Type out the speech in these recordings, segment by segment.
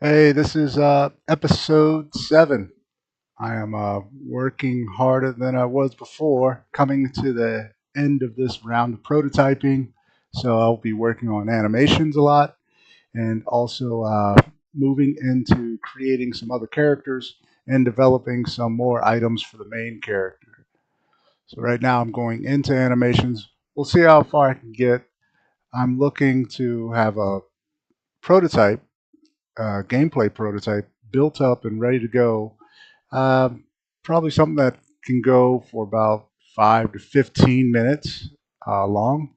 Hey, this is episode 7. I am working harder than I was before, coming to the end of this round of prototyping. So I'll be working on animations a lot and also moving into creating some other characters and developing some more items for the main character. So right now I'm going into animations. We'll see how far I can get. I'm looking to have a prototype gameplay prototype built up and ready to go. Um, Probably something that can go for about 5 to 15 minutes long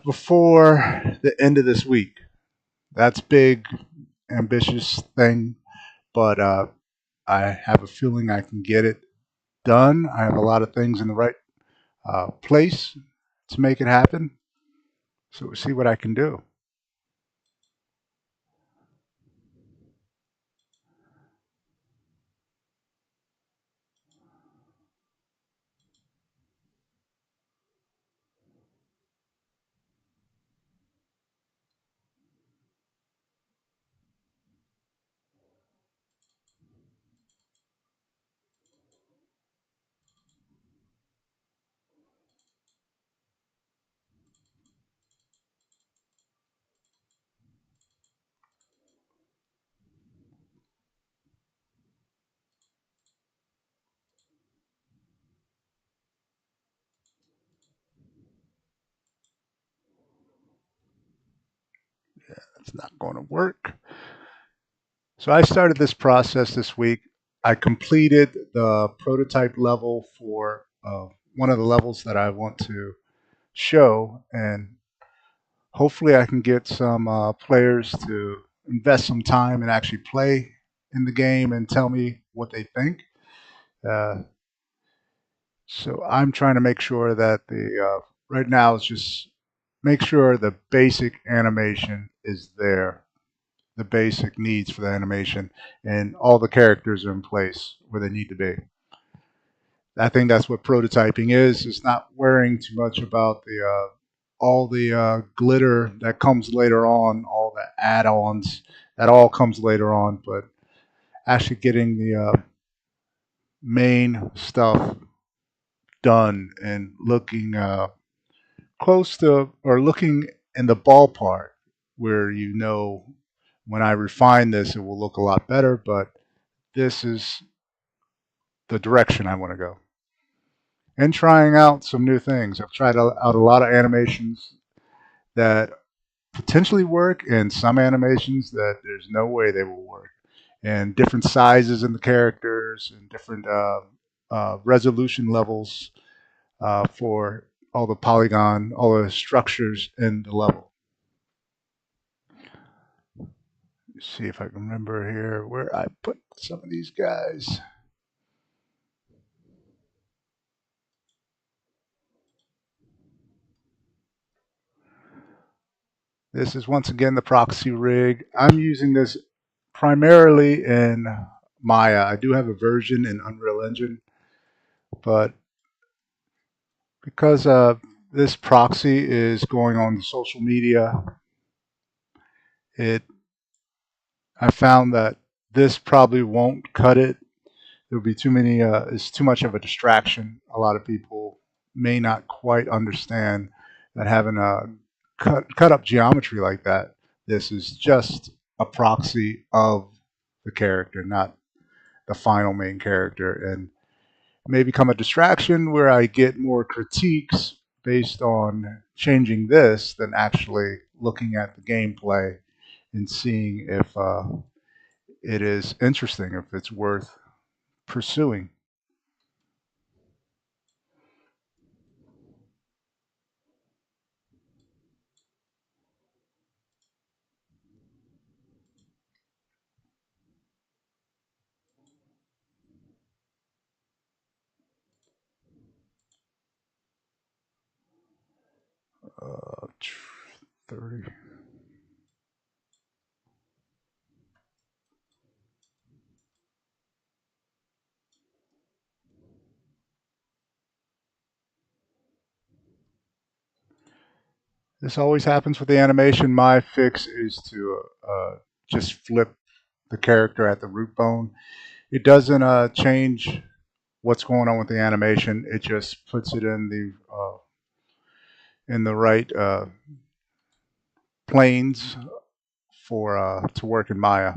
before the end of this week. That's big, ambitious thing, but I have a feeling I can get it done. I have a lot of things in the right place to make it happen. So we'll see what I can do. It's not going to work. So I started this process this week. I completed the prototype level for one of the levels that I want to show, and hopefully I can get some players to invest some time and actually play in the game and tell me what they think. Uh, so I'm trying to make sure that the right now it's just make sure the basic animation is there, the basic needs for the animation, and all the characters are in place where they need to be. I think that's what prototyping is. It's not worrying too much about the all the glitter that comes later on, all the add-ons that all comes later on, but actually getting the main stuff done and looking close to or looking in the ballpark where when I refine this, it will look a lot better. But this is the direction I want to go. And trying out some new things. I've tried out a lot of animations that potentially work and some animations that there's no way they will work. And different sizes in the characters and different resolution levels for all the polygon, all the structures in the level. Let's see if I can remember here where I put some of these guys. This is once again the proxy rig. I'm using this primarily in Maya. I do have a version in Unreal Engine, but because this proxy is going on social media, it I found that this probably won't cut it. There will be too many. It's too much of a distraction. A lot of people may not quite understand that having a cut up geometry like that. This is just a proxy of the character, not the final main character, and may become a distraction where I get more critiques based on changing this than actually looking at the gameplay and seeing if it is interesting, if it's worth pursuing. 30. This always happens with the animation. My fix is to just flip the character at the root bone. It doesn't change what's going on with the animation. It just puts it in the right planes for to work in Maya.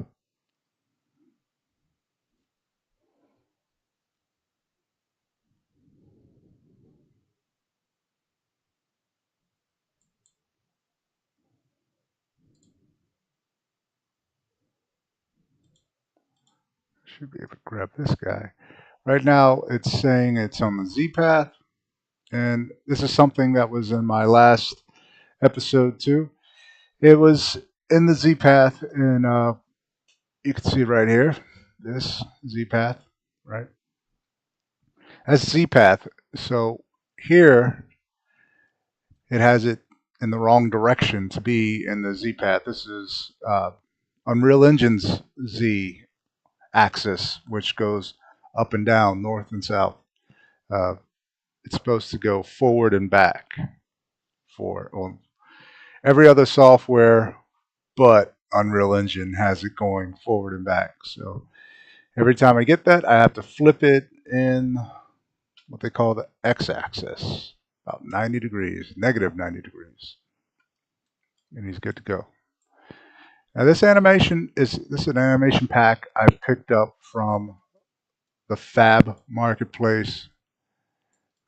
Should be able to grab this guy. Right now, it's saying it's on the Z path, and this is something that was in my last episode too. It was in the Z path, and you can see right here, this Z path, right? That's Z path. So here, it has it in the wrong direction to be in the Z path. This is Unreal Engine's Z axis, which goes up and down, north and south. Uh, it's supposed to go forward and back for every other software, but Unreal Engine has it going forward and back. So every time I get that, I have to flip it in what they call the x-axis, about 90 degrees, negative 90 degrees, and he's good to go. Now this is an animation pack I picked up from the Fab Marketplace.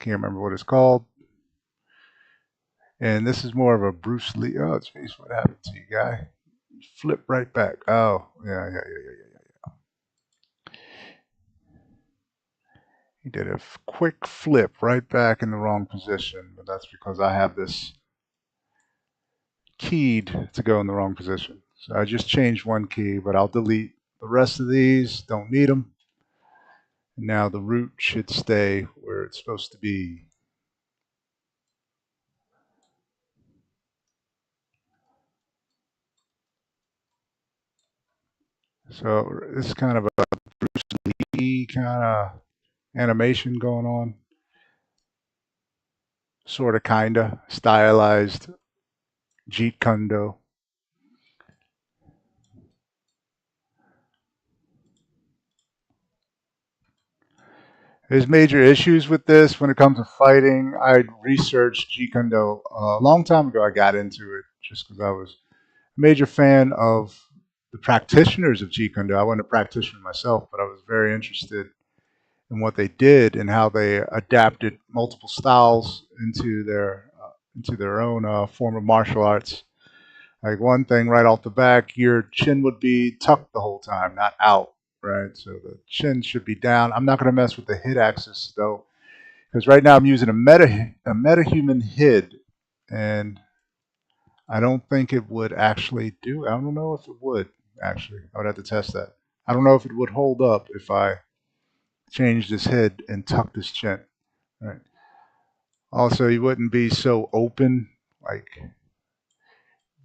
Can't remember what it's called. And this is more of a Bruce Lee. Oh, jeez, what happened to you, guy? Flip right back. Oh, yeah. He did a quick flip right back in the wrong position, but that's because I have this keyed to go in the wrong position. So I just changed one key, but I'll delete the rest of these. Don't need them. And now the root should stay where it's supposed to be. So this is kind of a Bruce Lee kind of animation going on. Sort of, kind of stylized Jeet Kune Do. There's major issues with this when it comes to fighting. I researched Jeet Kune Do a long time ago. I got into it just because I was a major fan of the practitioners of Jeet Kune Do. I wasn't a practitioner myself, but I was very interested in what they did and how they adapted multiple styles into their own form of martial arts. Like one thing right off the back, your chin would be tucked the whole time, not out, right? So the chin should be down. I'm not going to mess with the hid axis though, because right now I'm using a metahuman hid, and I don't think it would actually do. I don't know if it would actually. I would have to test that. I don't know if it would hold up if I changed his head and tucked his chin. Right. Also, he wouldn't be so open. Like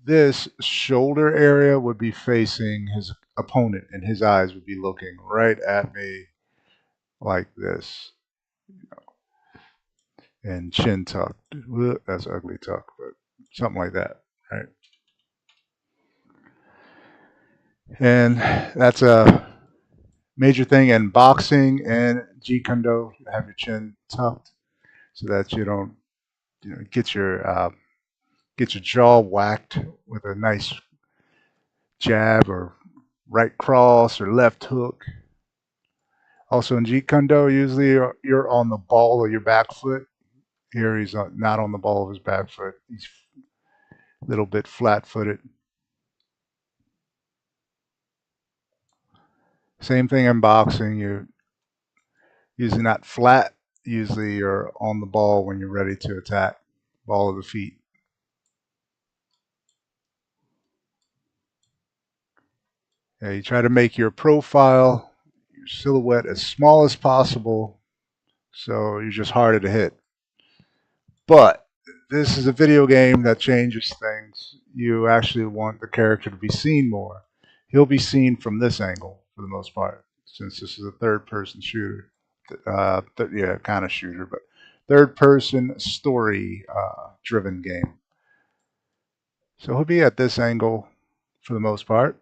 this shoulder area would be facing his opponent, and his eyes would be looking right at me like this, and chin tucked. That's ugly tuck, but something like that, right? And that's a major thing in boxing and Jeet Kune Do. Have your chin tucked so that you don't, get your jaw whacked with a nice jab or right cross or left hook. Also in Jeet Kune Do, usually you're on the ball of your back foot. Here he's not on the ball of his back foot. He's a little bit flat-footed. Same thing in boxing. You're usually not flat. Usually you're on the ball when you're ready to attack. Ball of the feet. Yeah, you try to make your profile, your silhouette as small as possible, so you're just harder to hit. But this is a video game that changes things. You actually want the character to be seen more. He'll be seen from this angle for the most part, since this is a third-person shooter. Yeah, kind of shooter, but third-person story-driven game. So he'll be at this angle for the most part.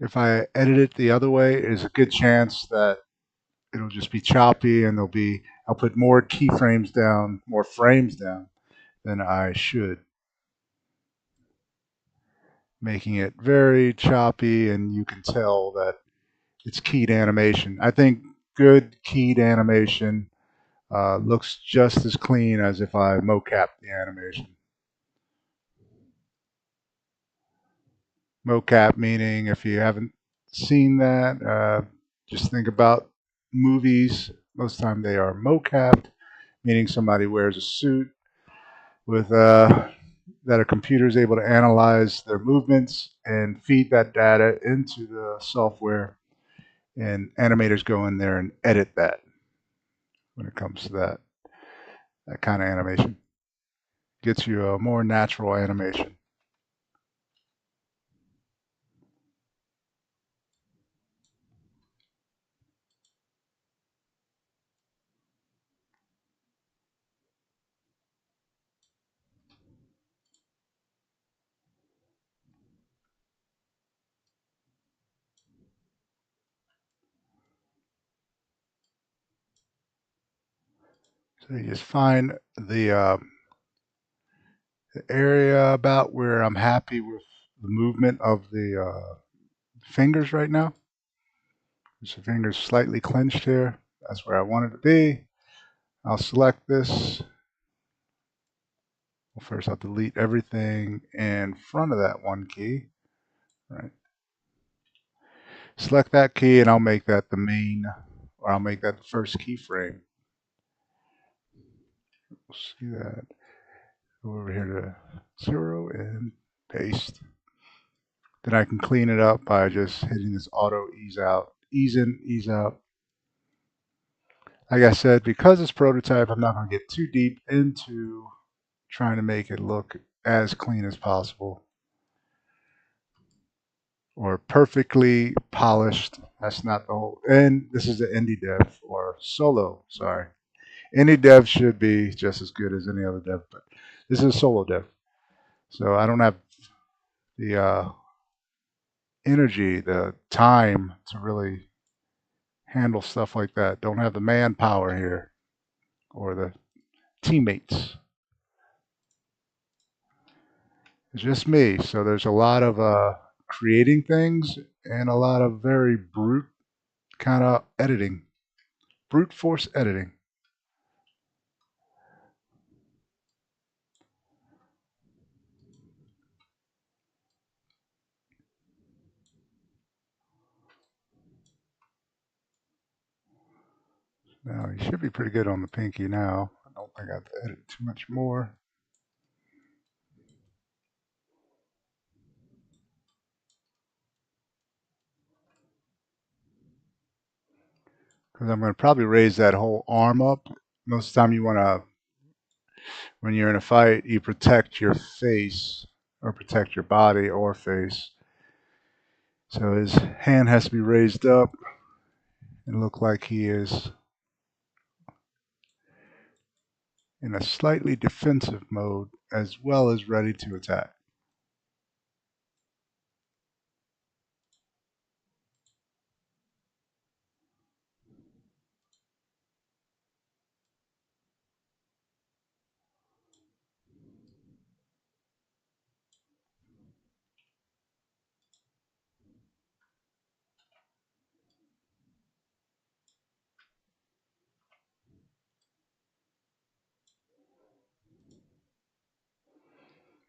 If I edit it the other way, there's a good chance that it'll just be choppy and I'll put more keyframes down, more frames down than I should, making it very choppy, and you can tell that it's keyed animation. I think good keyed animation looks just as clean as if I mocap the animation. Mocap meaning, if you haven't seen that, just think about movies. Most of the time they are mocapped, meaning somebody wears a suit with that a computer is able to analyze their movements and feed that data into the software, and animators go in there and edit that when it comes to that kind of animation. Gets you a more natural animation. So you just find the area about where I'm happy with the movement of the fingers right now. So the fingers slightly clenched here. That's where I want it to be. I'll select this. Well, first I'll delete everything in front of that one key. Right. Select that key and I'll make that the main, or I'll make that the first keyframe. We'll see that. Go over here to 0 and paste. Then I can clean it up by just hitting this auto ease out, ease in, ease out. Like I said, because it's prototype, I'm not going to get too deep into trying to make it look as clean as possible or perfectly polished. That's not the whole. And this is the indie dev or solo, sorry. Any dev should be just as good as any other dev, but this is a solo dev. So I don't have the energy, the time to really handle stuff like that. Don't have the manpower here or the teammates. It's just me. So there's a lot of creating things and a lot of very brute kind of editing, brute force editing. Now you should be pretty good on the pinky now. I don't think I have to edit too much more. Because I'm going to probably raise that whole arm up. Most of the time you want to, when you're in a fight, you protect your face or protect your body or face. So his hand has to be raised up and look like he is in a slightly defensive mode as well as ready to attack.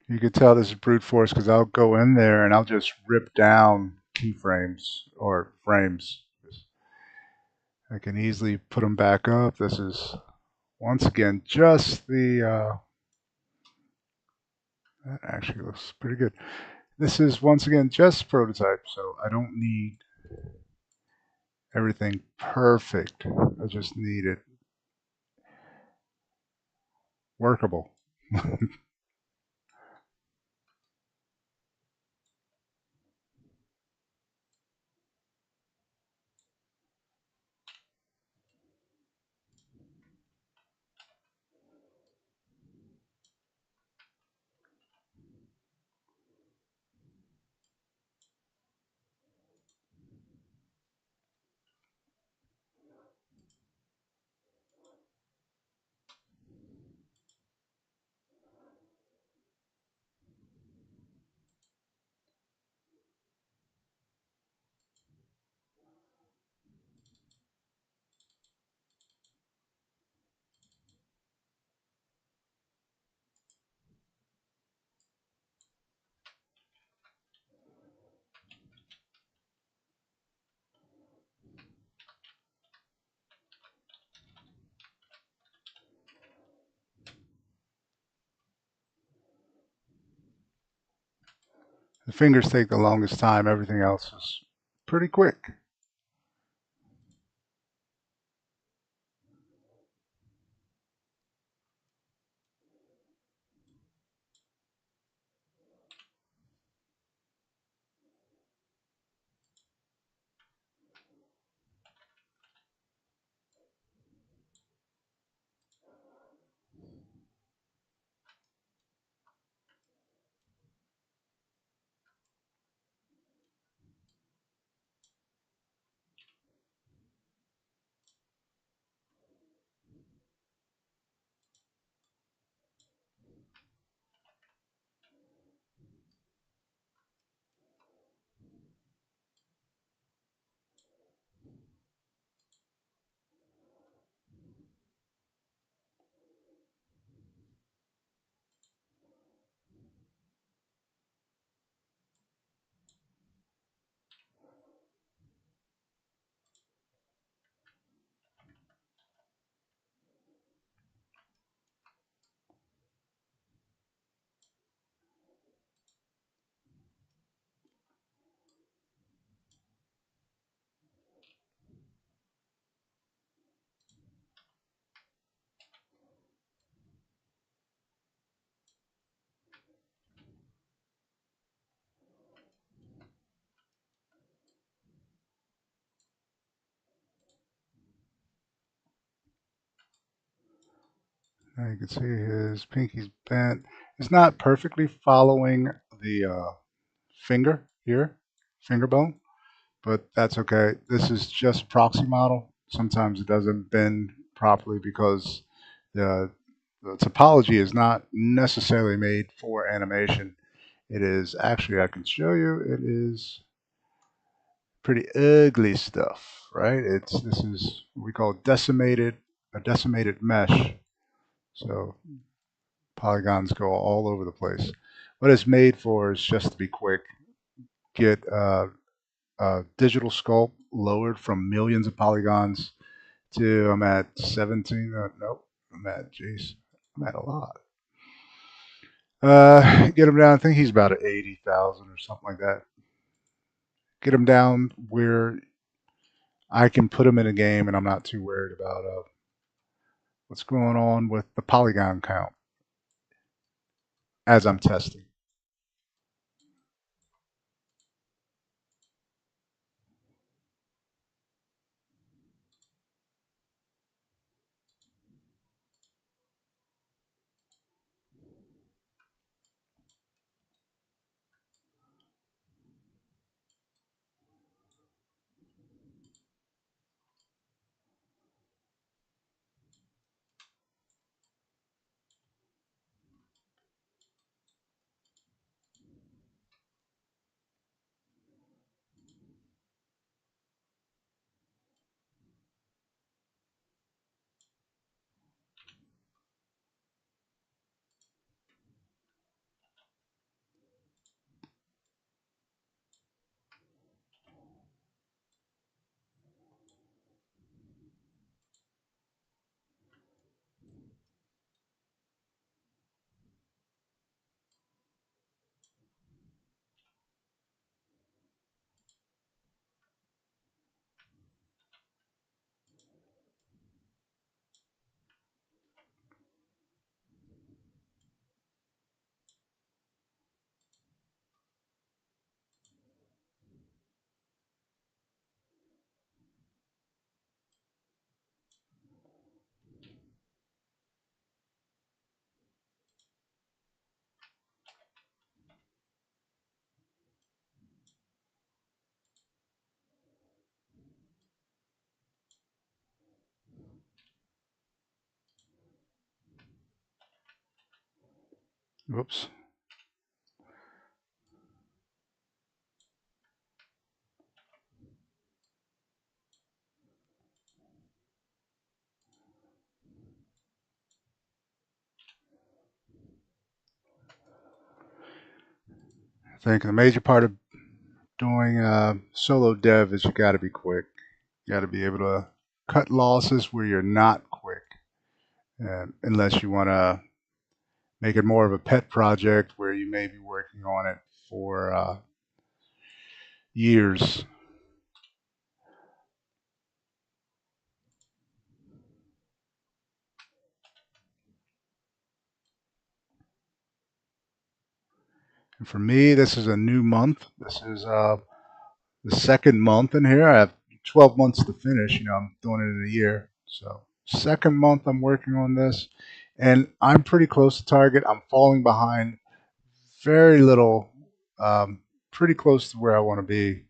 You can tell this is brute force because I'll go in there and I'll just rip down keyframes or frames. I can easily put them back up. This is, once again, just the, that actually looks pretty good. This is, once again, just prototype, so I don't need everything perfect. I just need it workable. The fingers take the longest time. Everything else is pretty quick. Now you can see his pinky's bent. It's not perfectly following the finger here, finger bone, but that's okay. This is just proxy model. Sometimes it doesn't bend properly because the topology is not necessarily made for animation. It is actually, I can show you, it is pretty ugly stuff, right? This is what we call a decimated mesh. So polygons go all over the place. What it's made for is just to be quick, get digital sculpt lowered from millions of polygons to I'm at 17. Nope, I'm at a lot. Get him down. I think he's about at 80,000 or something like that. Get him down where I can put him in a game, and I'm not too worried about what's going on with the polygon count as I'm testing. Whoops. I think the major part of doing solo dev is you got to be quick. You got to be able to cut losses where you're not quick, unless you want to make it more of a pet project where you may be working on it for years. And for me, this is a new month. This is the second month in here. I have 12 months to finish. I'm doing it in a year. So, second month I'm working on this, and I'm pretty close to target. I'm falling behind very little, um, pretty close to where I want to be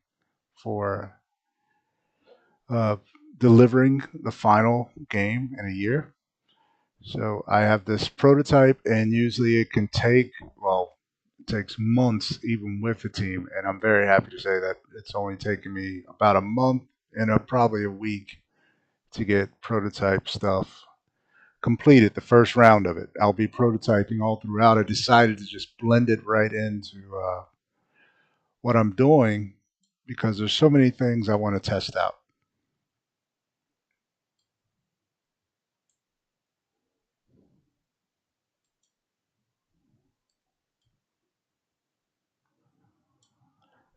for uh, delivering the final game in a year. So I have this prototype, and usually it can take, well, it takes months even with the team. And I'm very happy to say that it's only taken me about a month and probably a week to get prototype stuff completed, the first round of it. I'll be prototyping all throughout. I decided to just blend it right into what I'm doing because there's so many things I want to test out.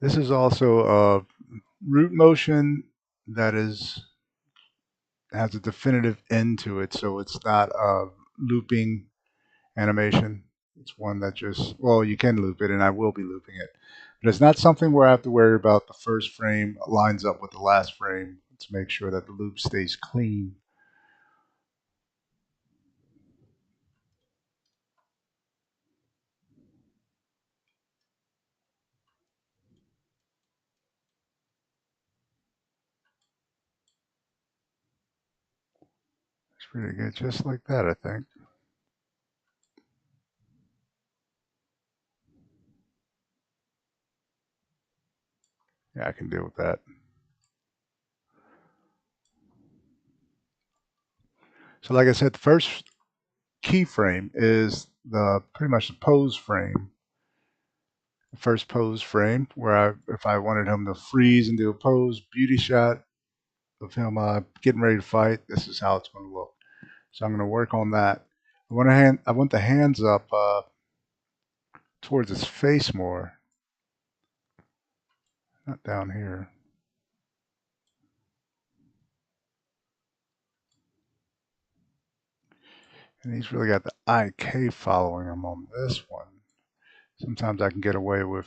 This is also a root motion that has a definitive end to it, so it's not a looping animation. It's one that just, well, you can loop it, and I will be looping it. But it's not something where I have to worry about the first frame lines up with the last frame to make sure that the loop stays clean. It's pretty good, just like that, I think. Yeah, I can deal with that. So like I said, the first keyframe is the pretty much the pose frame. The first pose frame where if I wanted him to freeze and do a pose beauty shot of him getting ready to fight, this is how it's going to look. So I'm going to work on that. I want the hands up towards his face more, not down here. And he's really got the IK following him on this one. Sometimes I can get away with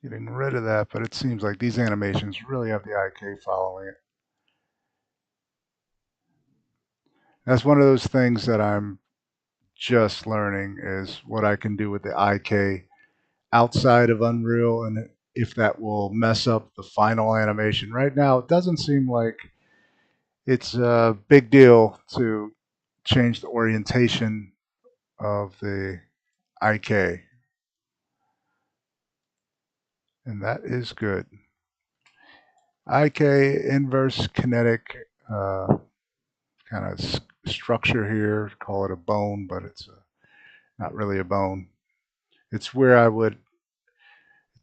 getting rid of that, but it seems like these animations really have the IK following it. That's one of those things that I'm just learning is what I can do with the IK outside of Unreal and if that will mess up the final animation. Right now, it doesn't seem like it's a big deal to change the orientation of the IK, and that is good. IK inverse kinetic kind of structure here. Call it a bone, but it's not really a bone. It's where I would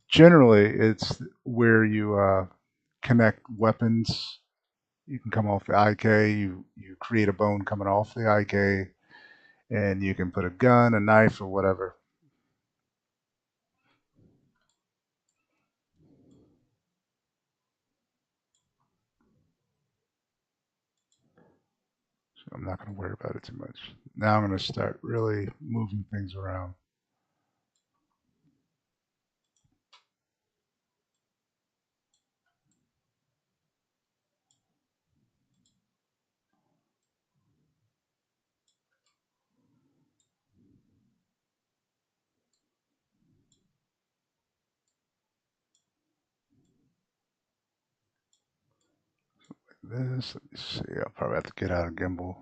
generally. It's where you connect weapons. You can come off the IK. You create a bone coming off the IK, and you can put a gun, a knife, or whatever. So I'm not going to worry about it too much. Now I'm going to start really moving things around. This, let me see, I'll probably have to get out of gimbal.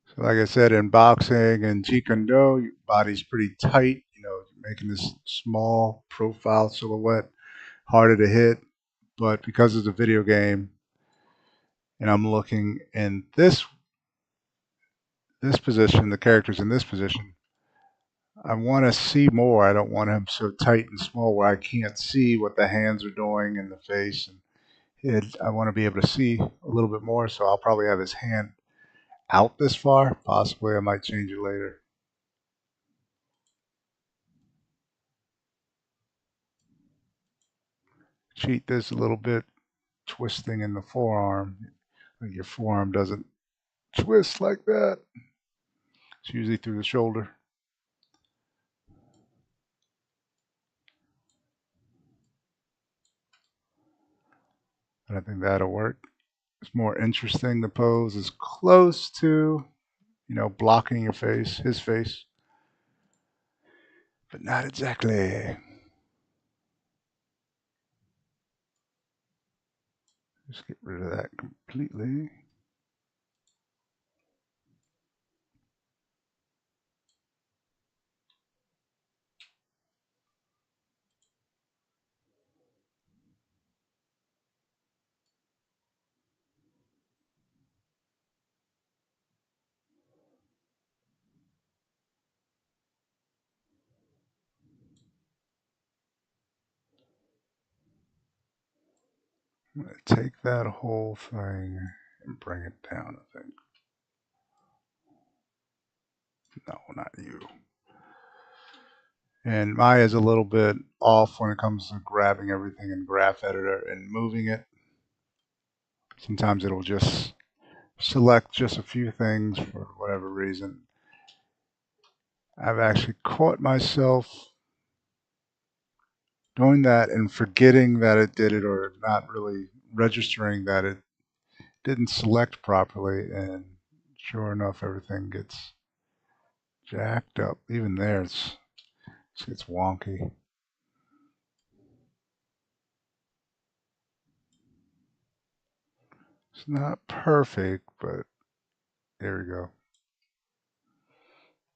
So like I said, in boxing and Jeet Kune Do, your body's pretty tight. Making this small profile silhouette harder to hit. But because it's a video game and I'm looking in this position, the character's in this position, I want to see more. I don't want him so tight and small where I can't see what the hands are doing in the face and head. I want to be able to see a little bit more, so I'll probably have his hand out this far. Possibly I might change it later. Cheat this a little bit, twisting in the forearm. Your forearm doesn't twist like that. It's usually through the shoulder. And I think that'll work. It's more interesting. The pose is close to, blocking your face, his face, but not exactly. Just get rid of that completely. I'm going to take that whole thing and bring it down, I think. No, not you. And Maya's a little bit off when it comes to grabbing everything in Graph Editor and moving it. Sometimes it'll just select just a few things for whatever reason. I've actually caught myself doing that and forgetting that it did it, or not really registering that it didn't select properly, and sure enough everything gets jacked up. Even there it gets wonky. It's not perfect, but there we go.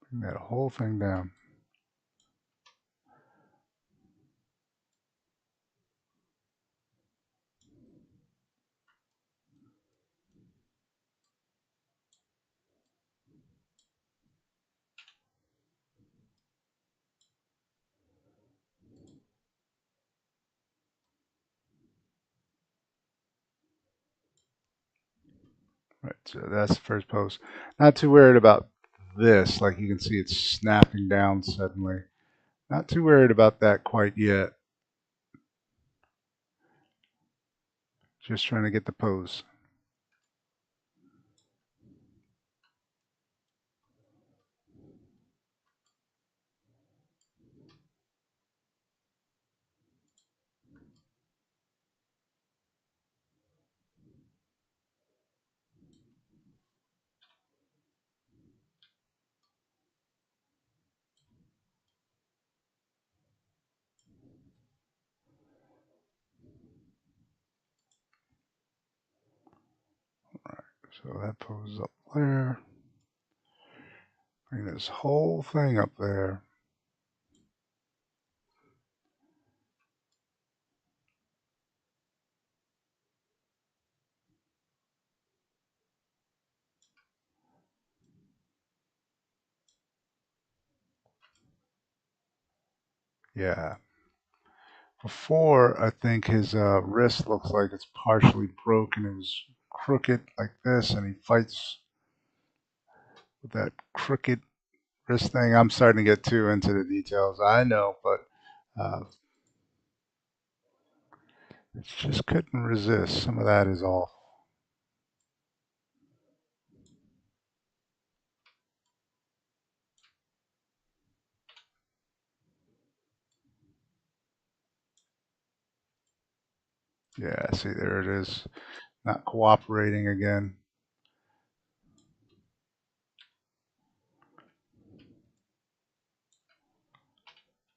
Bring that whole thing down. Right, so that's the first pose. Not too worried about this. Like you can see it's snapping down suddenly. Not too worried about that quite yet. Just trying to get the pose. So that pose up there. Bring this whole thing up there. Yeah. Before, I think his wrist looks like it's partially broken. It was crooked like this, and he fights with that crooked wrist thing. I'm starting to get too into the details. I know, but it just couldn't resist. Some of that is off. Yeah, see, there it is. Not cooperating again.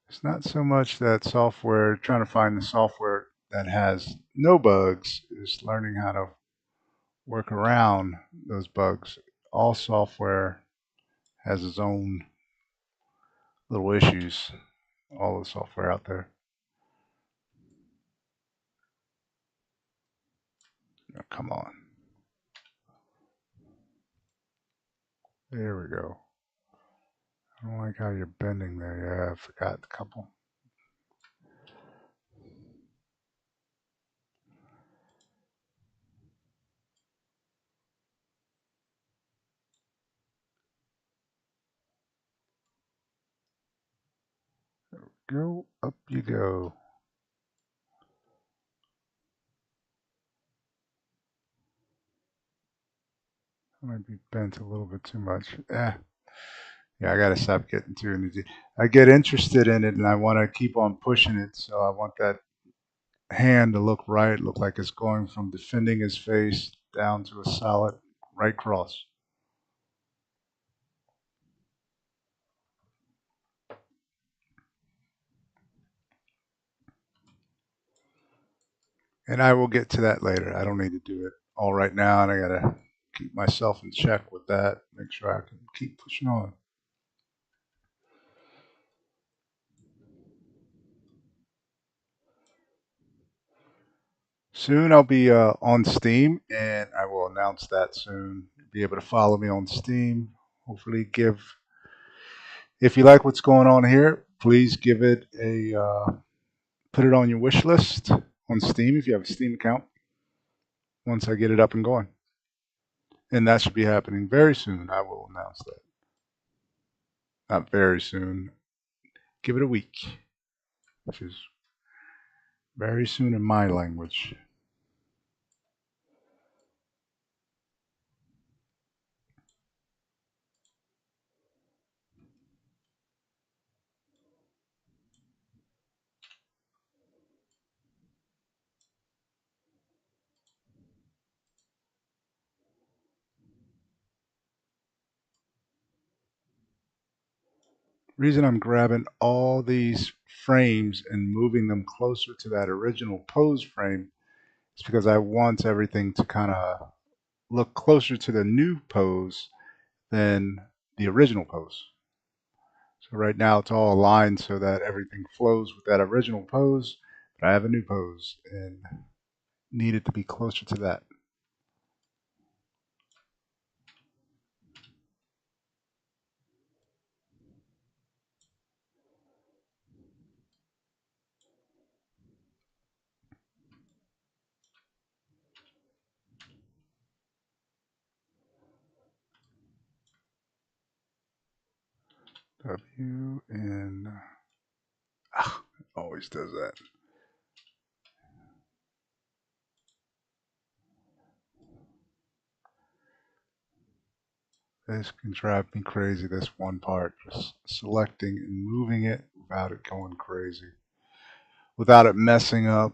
It's not so much that software, trying to find the software that has no bugs, is learning how to work around those bugs. All software has its own little issues, all the software out there. Oh, come on. There we go. I don't like how you're bending there. Yeah, I forgot a couple. Go, up you go. Might be bent a little bit too much. Yeah, I gotta stop getting too into. I get interested in it, and I want to keep on pushing it. So I want that hand to look right, look like it's going from defending his face down to a solid right cross. And I will get to that later. I don't need to do it all right now, and I gotta keep myself in check with that. Make sure I can keep pushing on. Soon I'll be on Steam, and I will announce that soon. You'll be able to follow me on Steam. Hopefully, if you like what's going on here, please give it a put it on your wish list on Steam if you have a Steam account. Once I get it up and going, and that should be happening very soon. I will announce that. Not very soon. Give it a week, which is very soon in my language. Reason I'm grabbing all these frames and moving them closer to that original pose frame is because I want everything to kind of look closer to the new pose than the original pose. So right now it's all aligned so that everything flows with that original pose, but I have a new pose and need it to be closer to that. W and it always does that. This can drive me crazy, this one part, just selecting and moving it without it going crazy, without it messing up.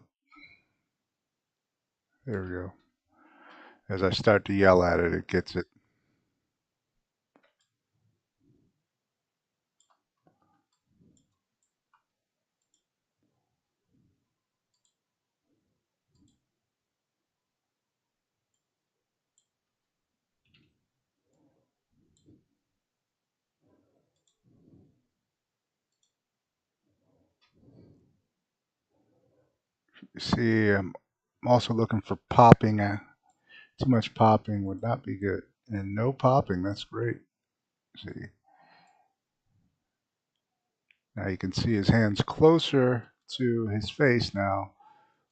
There we go. As I start to yell at it, it gets it. You see, I'm also looking for popping. Too much popping would not be good. And no popping, that's great. See, now you can see his hands closer to his face now,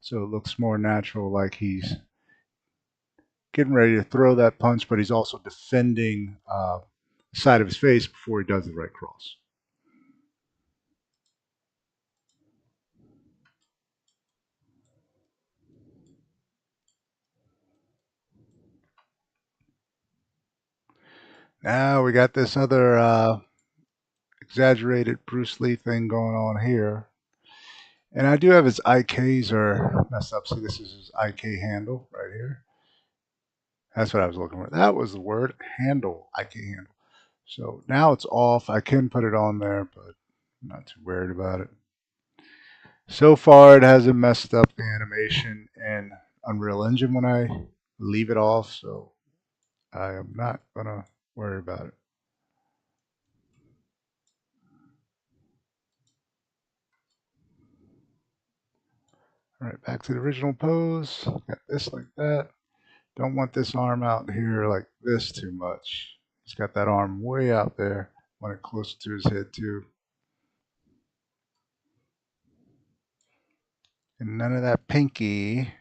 so it looks more natural, like he's getting ready to throw that punch, but he's also defending the side of his face before he does the right cross. Now we got this other exaggerated Bruce Lee thing going on here. And I do have his IKs are messed up. See, this is his IK handle right here. That's what I was looking for. That was the word, handle, IK handle. So now it's off. I can put it on there, but I'm not too worried about it. So far, it hasn't messed up the animation in Unreal Engine when I leave it off, so I am not going to worry about it. All right, back to the original pose. Got this like that. Don't want this arm out here like this too much. He's got that arm way out there. Want it closer to his head too. And none of that pinky.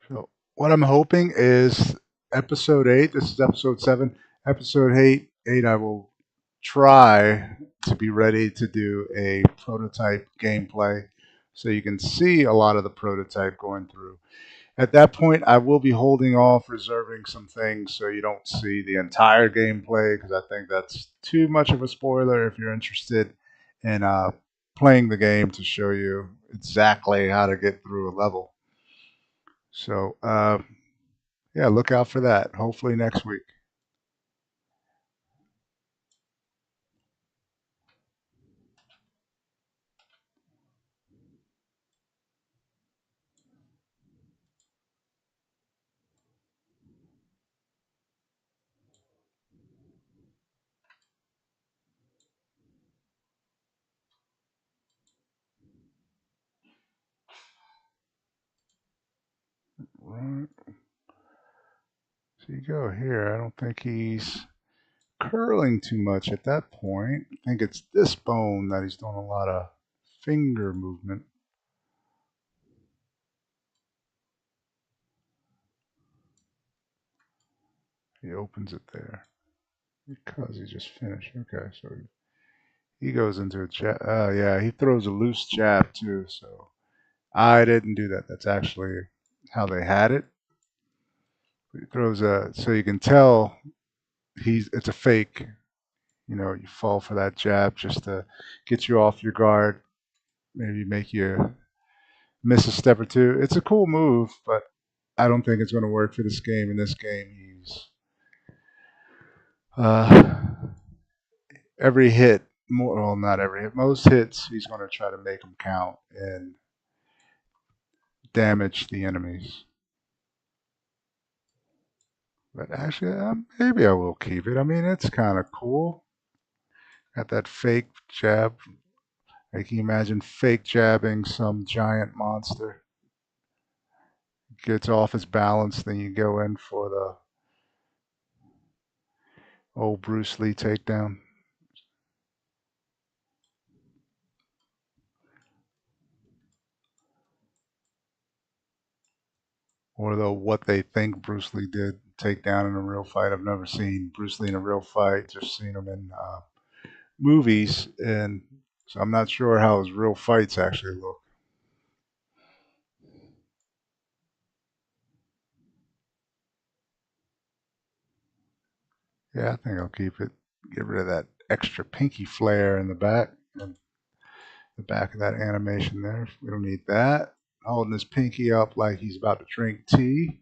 So what I'm hoping is episode 8. This is episode 7. Episode 8, I will try to be ready to do a prototype gameplay so you can see a lot of the prototype going through. At that point, I will be holding off reserving some things so you don't see the entire gameplay because I think that's too much of a spoiler if you're interested in playing the game to show you exactly how to get through a level. So, yeah, look out for that. Hopefully next week. Right. So you go here. I don't think he's curling too much at that point. I think it's this bone that he's doing a lot of finger movement. He opens it there because he just finished. Okay, so he goes into a jab. Yeah, he throws a loose jab too. So I didn't do that. That's actually how they had it. He throws a, so you can tell it's a fake. You know, you fall for that jab just to get you off your guard, maybe make you miss a step or two. It's a cool move, but I don't think it's going to work for this game. In this game, he's uh, every hit, more, well, not every hit, most hits, he's going to try to make them count and damage the enemies. But actually, maybe I will keep it. I mean, it's kind of cool. Got that fake jab. Like, can you imagine fake jabbing some giant monster? Gets off his balance, then you go in for the old Bruce Lee takedown. Or the what they think Bruce Lee did takedown in a real fight. I've never seen Bruce Lee in a real fight, just seen him in movies. And so I'm not sure how his real fights actually look. Yeah, I think I'll keep it. Get rid of that extra pinky flare in the back. And the back of that animation there. We don't need that. Holding his pinky up like he's about to drink tea.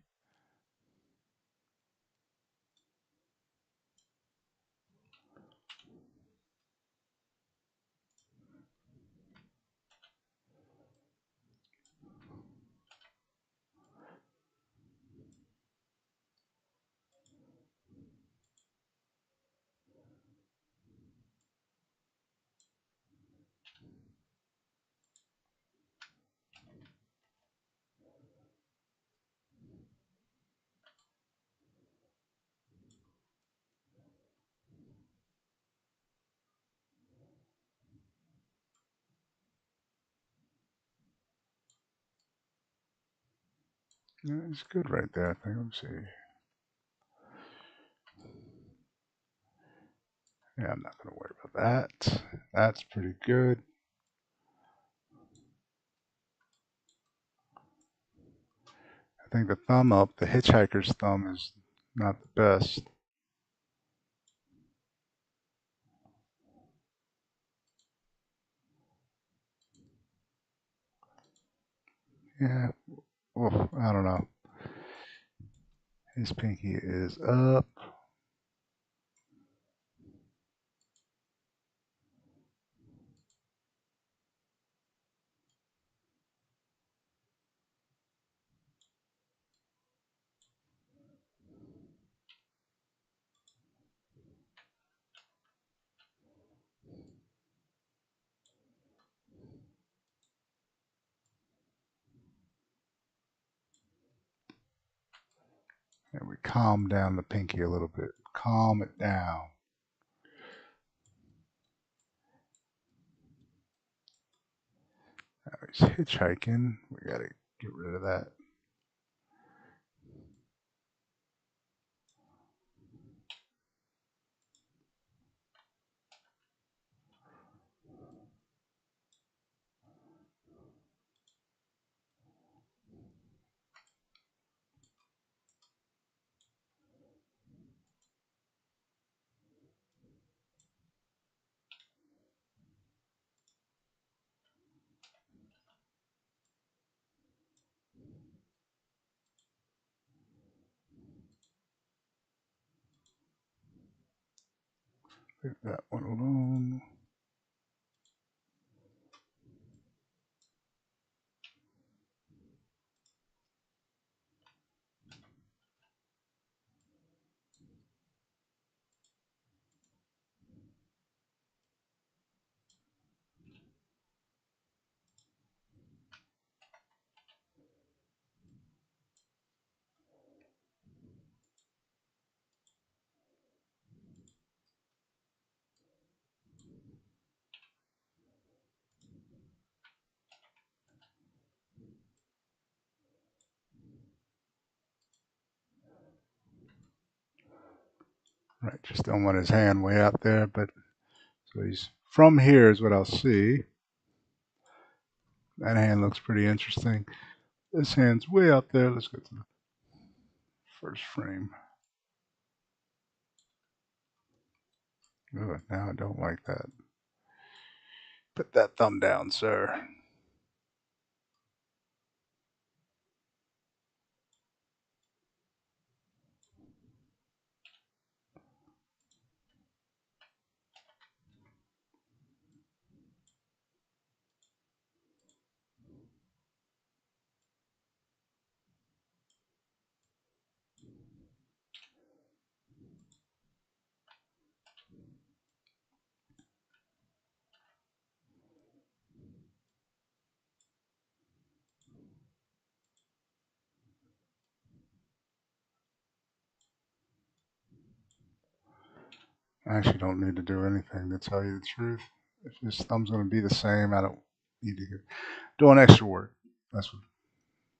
Yeah, it's good right there, I think. Let me see. Yeah, I'm not going to worry about that. That's pretty good. I think the thumb up, the hitchhiker's thumb, is not the best. Yeah, well, I don't know. His pinky is up. And we calm down the pinky a little bit. Calm it down. Now he's hitchhiking. We got to get rid of that. Leave that one alone. Right, just don't want his hand way out there, but so he's from here is what I'll see. That hand looks pretty interesting. This hand's way out there. Let's go to the first frame. Ugh, now I don't like that. Put that thumb down, sir. I actually don't need to do anything, to tell you the truth. If his thumb's going to be the same, I don't need to do extra work. That's what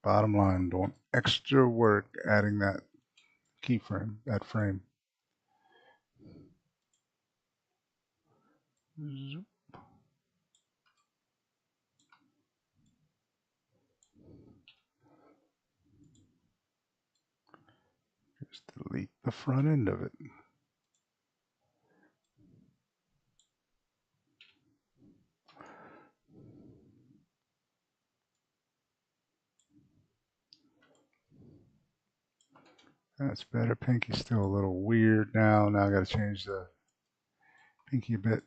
bottom line. Doing extra work adding that keyframe, that frame. Zoop. Just delete the front end of it. That's better. Pinky's still a little weird now. Now I got to change the pinky a bit.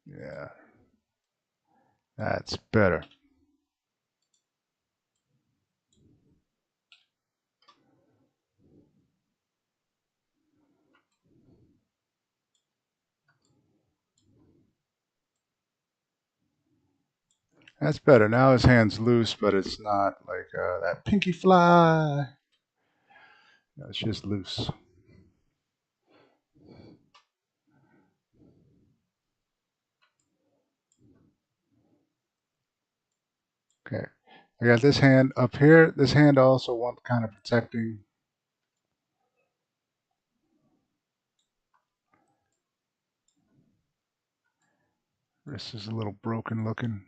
Yeah, that's better. That's better. Now his hand's loose, but it's not like that pinky fly. No, it's just loose. Okay. I got this hand up here. This hand also wants kind of protecting. Wrist is a little broken looking.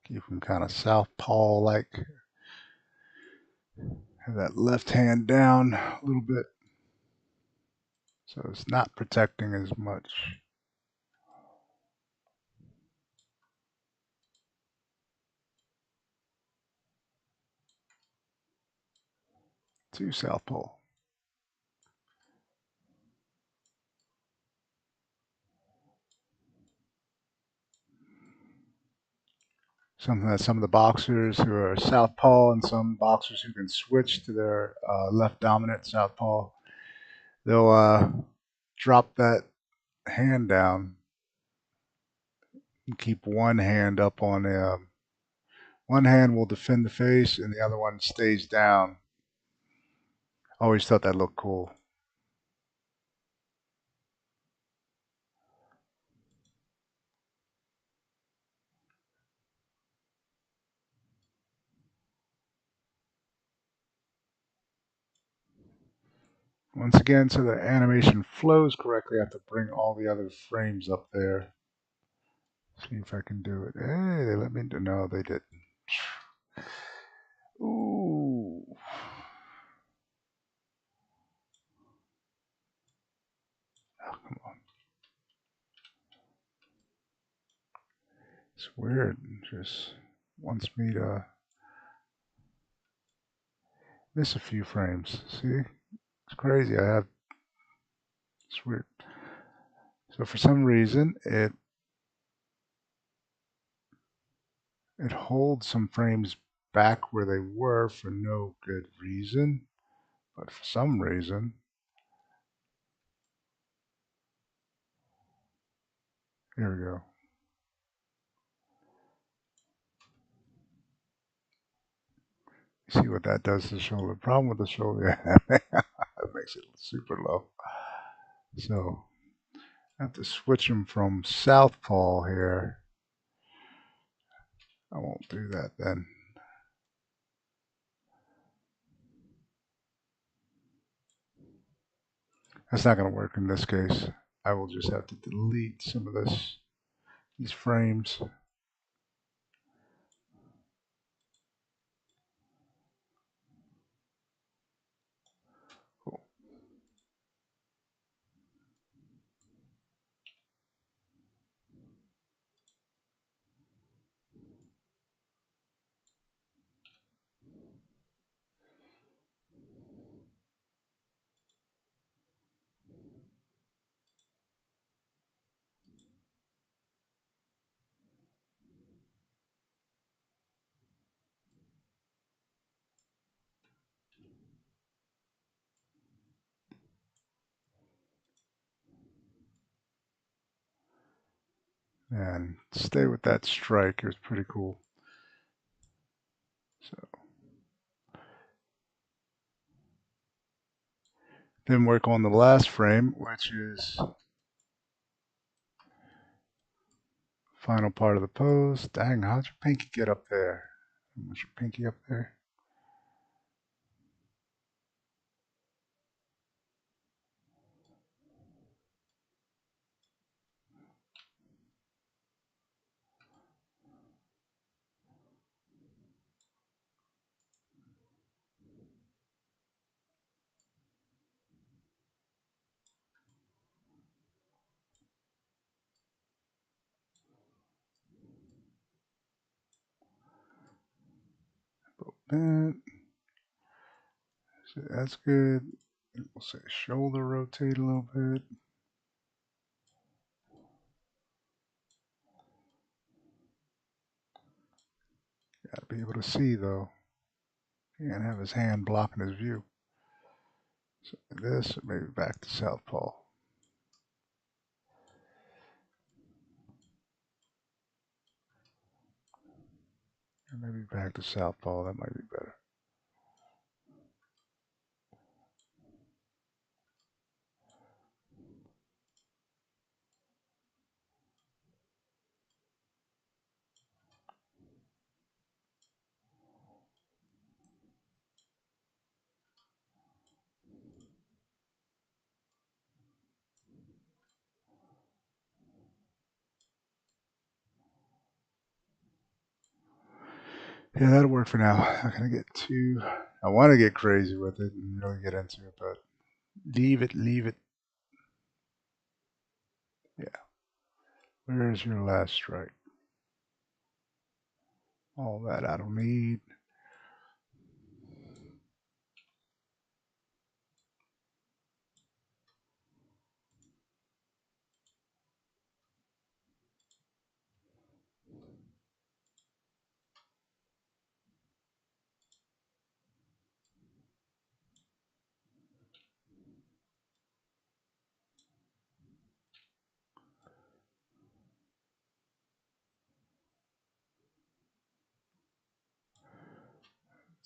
Keep him kind of southpaw like. Have that left hand down a little bit. So it's not protecting as much. To southpaw. Something that some of the boxers who are southpaw and some boxers who can switch to their left dominant southpaw, they'll drop that hand down and keep one hand up on one hand will defend the face and the other one stays down. Always thought that looked cool. Once again, so the animation flows correctly, I have to bring all the other frames up there. See if I can do it. Hey, they let me know. They didn't. Ooh. Oh, come on. It's weird. It just wants me to miss a few frames. See? It's crazy. It's weird. So for some reason, it holds some frames back where they were for no good reason. But for some reason, here we go. You see what that does to the shoulder. The problem with the shoulder, it makes it super low. So I have to switch them from southpaw here. I won't do that then. That's not going to work in this case. I will just have to delete some of these frames. Cool. And stay with that strike. It was pretty cool. So then work on the last frame, which is final part of the pose. Dang, how'd your pinky get up there? Was your pinky up there? So that's good. We'll say shoulder rotate a little bit. Gotta be able to see though. Can't have his hand blocking his view. So this, or maybe back to southpaw. Or maybe back to southpaw. That might be better. Yeah, that'll work for now. I'm not gonna get too. I want to get crazy with it and really get into it, but leave it, leave it. Yeah. Where's your last strike? All that I don't need.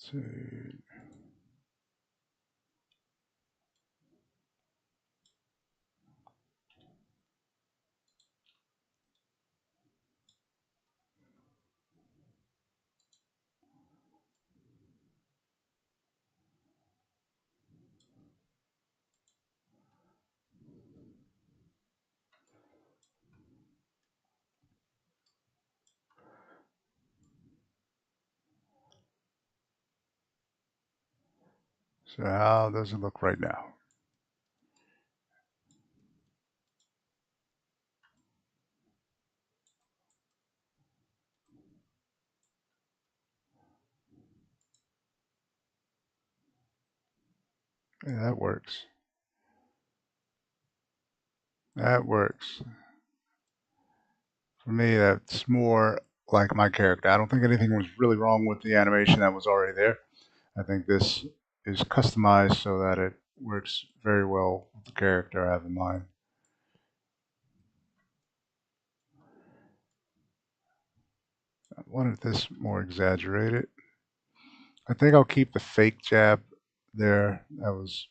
Let's see. So how does it look right now? Yeah, that works. That works. For me, that's more like my character. I don't think anything was really wrong with the animation that was already there. I think this is customized so that it works very well with the character I have in mind. I wanted this more exaggerated. I think I'll keep the fake jab there. That was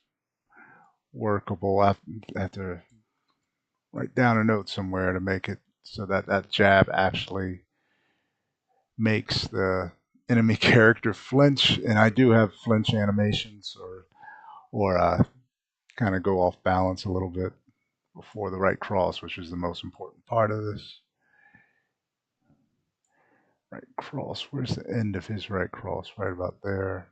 workable. I have to write down a note somewhere to make it so that that jab actually makes the enemy character flinch. And I do have flinch animations or kind of go off balance a little bit before the right cross, which is the most important part of this. Right cross. Where's the end of his right cross? Right about there.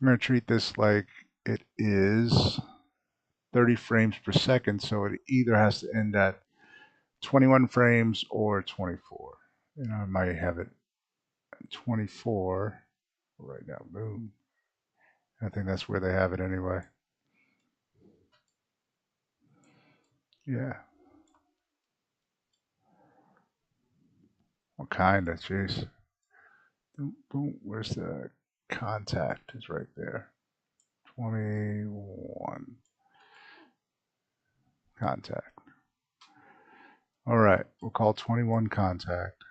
I'm going to treat this like it is 30 frames per second, so it either has to end at 21 frames or 24. And I might have it at 24 right now. Boom. I think that's where they have it anyway. Yeah. What kind of? Jeez. Boom, boom. Where's the contact? It's right there. 21 contact. All right. We'll call 21 contact.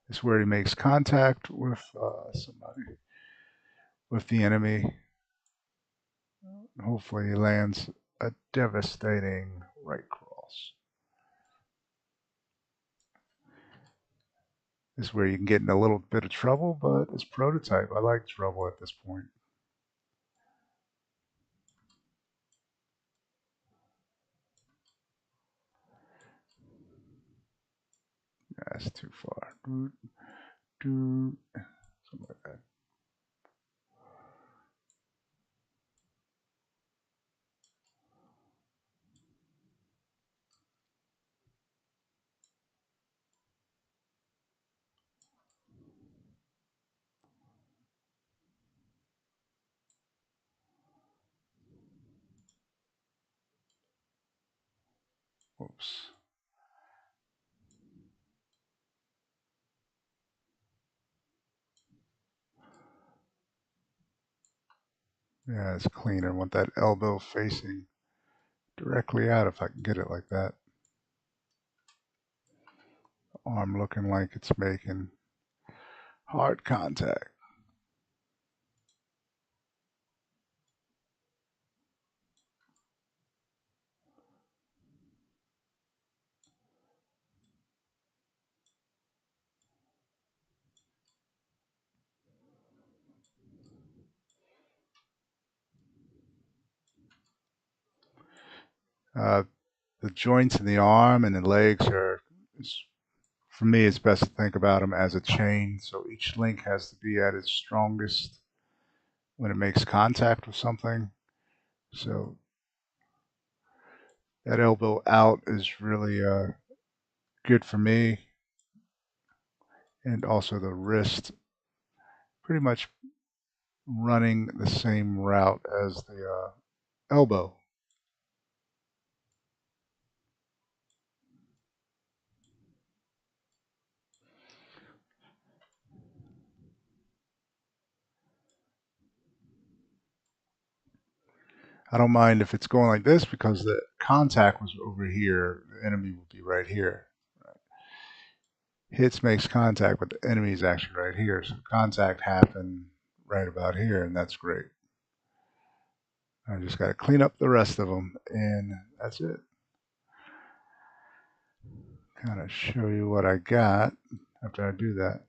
It's where he makes contact with somebody, with the enemy. Hopefully, he lands a devastating right cross. This is where you can get in a little bit of trouble, but it's prototype. I like trouble at this point. That's too far. Something like that. Whoops. Yeah, it's cleaner. I want that elbow facing directly out if I can get it like that. Arm looking like it's making hard contact. Uh, the joints in the arm and the legs are, for me, it's best to think about them as a chain. So each link has to be at its strongest when it makes contact with something. So that elbow out is really good for me. And also the wrist pretty much running the same route as the elbow. I don't mind if it's going like this because the contact was over here. The enemy will be right here. Hits makes contact, but the enemy is actually right here. So contact happened right about here, and that's great. I just got to clean up the rest of them, and that's it. Kind of show you what I got after I do that.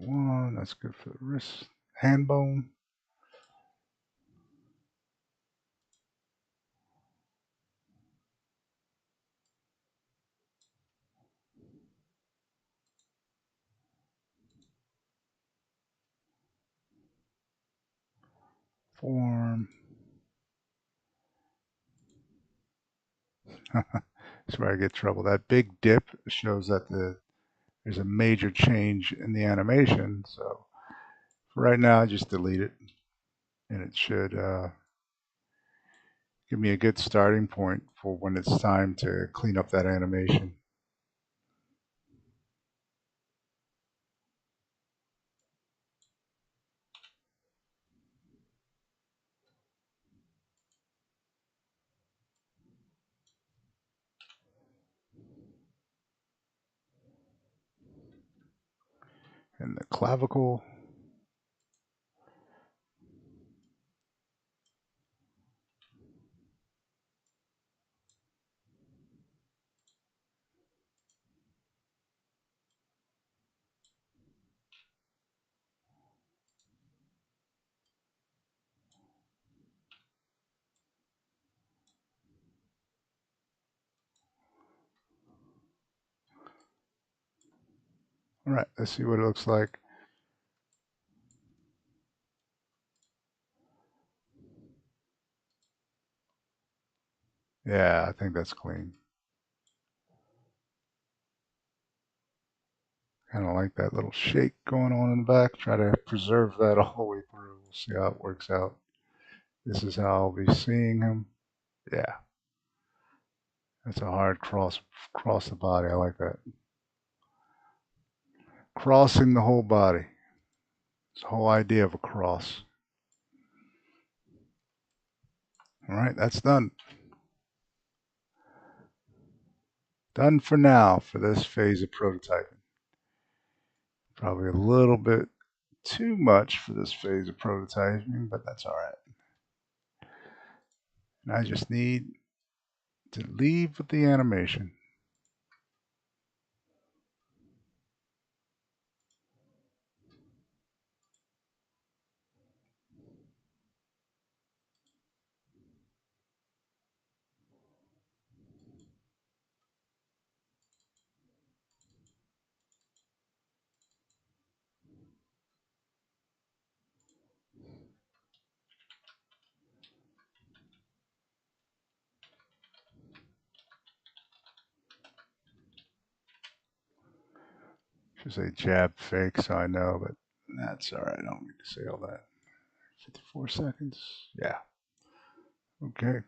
One, that's good for the wrist, hand bone. Forearm. That's where I get trouble. That big dip shows that there's a major change in the animation. So for right now, I just delete it, and it should give me a good starting point for when it's time to clean up that animation. And the clavicle. All right, let's see what it looks like. Yeah, I think that's clean. Kind of like that little shake going on in the back. Try to preserve that all the way through. We'll see how it works out. This is how I'll be seeing him. Yeah, that's a hard across the body. I like that. Crossing the whole body. It's the whole idea of a cross. All right, that's done. Done for now for this phase of prototyping. Probably a little bit too much for this phase of prototyping, but that's all right. And I just need to leave with the animation. Should say jab fake so I know, but that's all right. I don't need to say all that. 54 seconds. Yeah. Okay.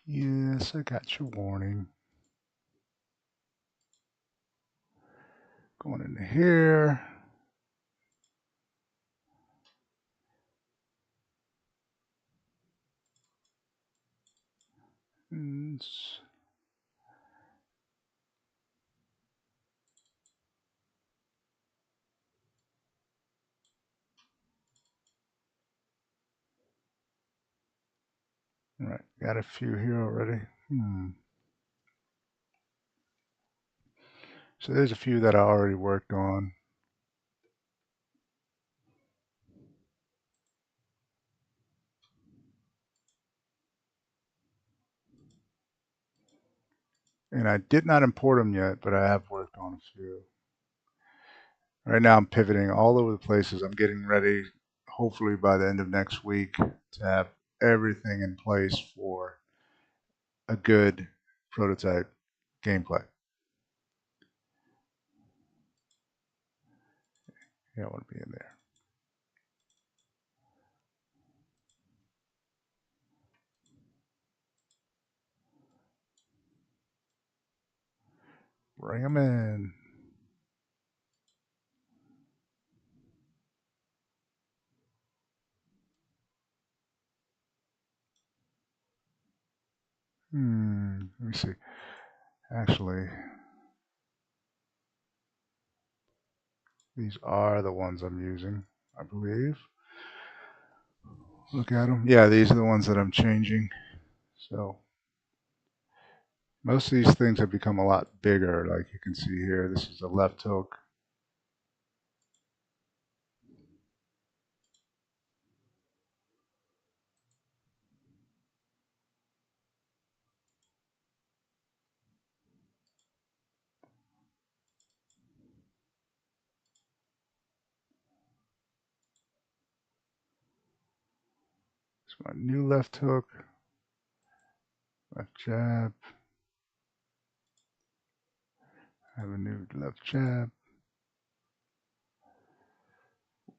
Yes, I got your warning. Going into here. All right, got a few here already. So there's a few that I already worked on. And I did not import them yet, but I have worked on a few. Right now I'm pivoting all over the places. I'm getting ready, hopefully by the end of next week, to have everything in place for a good prototype gameplay. Yeah, I want to be in there. Bring them in. Let me see. Actually, these are the ones I'm using, I believe. Look at them. Yeah, these are the ones that I'm changing. So most of these things have become a lot bigger, like you can see here. This is a left hook. It's my new left hook, left jab. I have a new left jab.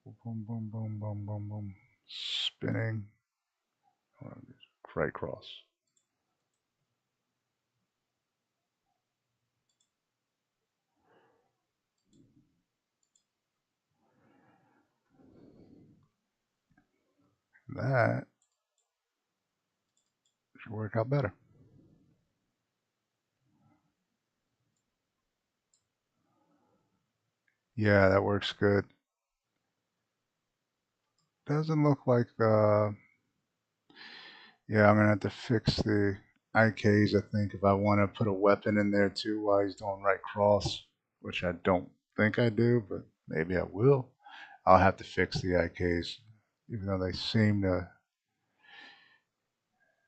Boom, boom, boom, boom, boom, boom. Spinning. Right cross. That should work out better. Yeah, that works good. Doesn't look like the... Yeah, I'm going to have to fix the IKs, I think, if I want to put a weapon in there too while he's doing right cross, which I don't think I do, but maybe I will. I'll have to fix the IKs, even though they seem to...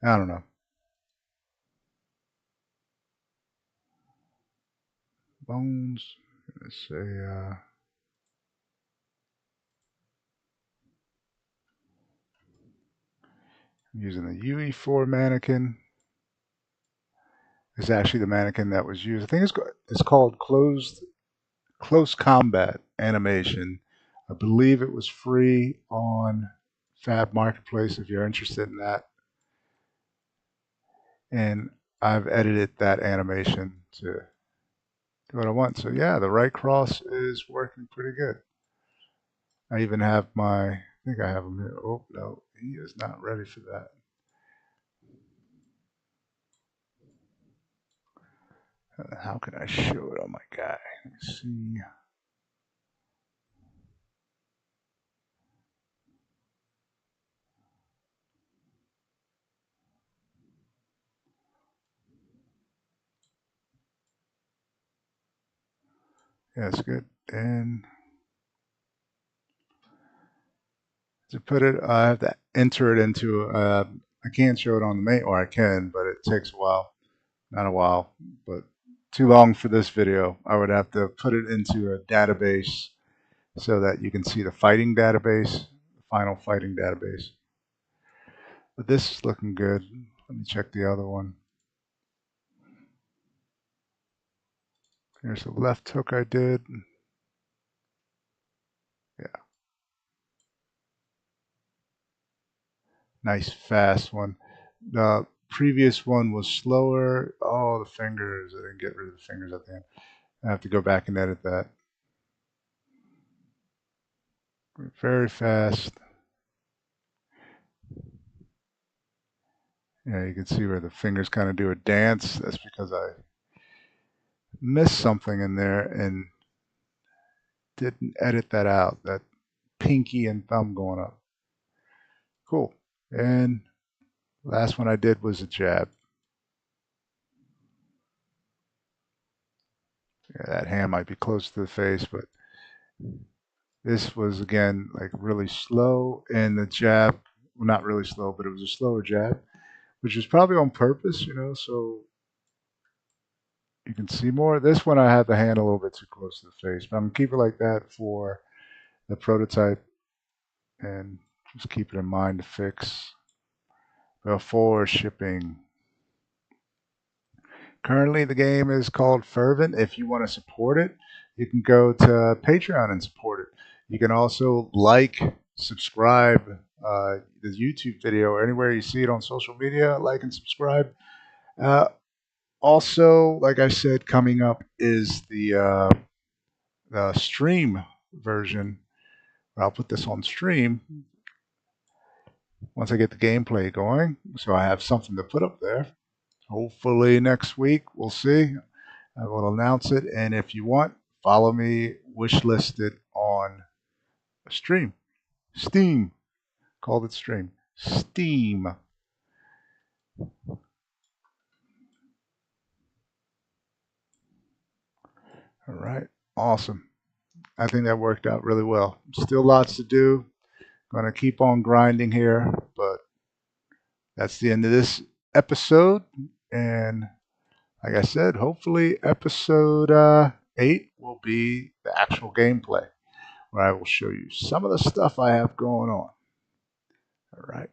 I don't know. Bones. Let's say... I'm using the UE4 mannequin. It's actually the mannequin that was used. I think it's called Close Combat Animation. I believe it was free on Fab Marketplace if you're interested in that. And I've edited that animation to do what I want. So yeah, the right cross is working pretty good. I even have I think I have him here. Oh no, he is not ready for that. How can I show it on my guy? Let me see. Yeah, it's good. And to put it, I have to enter it into, I can't show it on the main, or I can, but it takes a while. Not a while, but too long for this video. I would have to put it into a database so that you can see the fighting database, the final fighting database. But this is looking good. Let me check the other one. Here's the left hook I did. Yeah. Nice fast one. The previous one was slower. Oh, the fingers. I didn't get rid of the fingers at the end. I have to go back and edit that. Very fast. Yeah, you can see where the fingers kind of do a dance. That's because I missed something in there and didn't edit that out. That pinky and thumb going up. Cool. And last one I did was a jab. Yeah, that hand might be close to the face, but this was again like really slow, and the jab, well, not really slow, but it was a slower jab, which was probably on purpose, so you can see more. This one I had the hand a little bit too close to the face, but I'm gonna keep it like that for the prototype, and just keep it in mind to fix before shipping. Currently, the game is called Fervent. If you want to support it, you can go to Patreon and support it. You can also like, subscribe the YouTube video or anywhere you see it on social media. Like and subscribe. Uh, Also, like I said, coming up is the stream version. I'll put this on stream once I get the gameplay going, so I have something to put up there. Hopefully next week, we'll see. I will announce it, and if you want, follow me, wishlist it on stream. Steam. Called it stream. Steam. All right. Awesome. I think that worked out really well. Still lots to do. Gonna keep on grinding here, but that's the end of this episode. And like I said, hopefully episode 8 will be the actual gameplay, where I will show you some of the stuff I have going on. All right.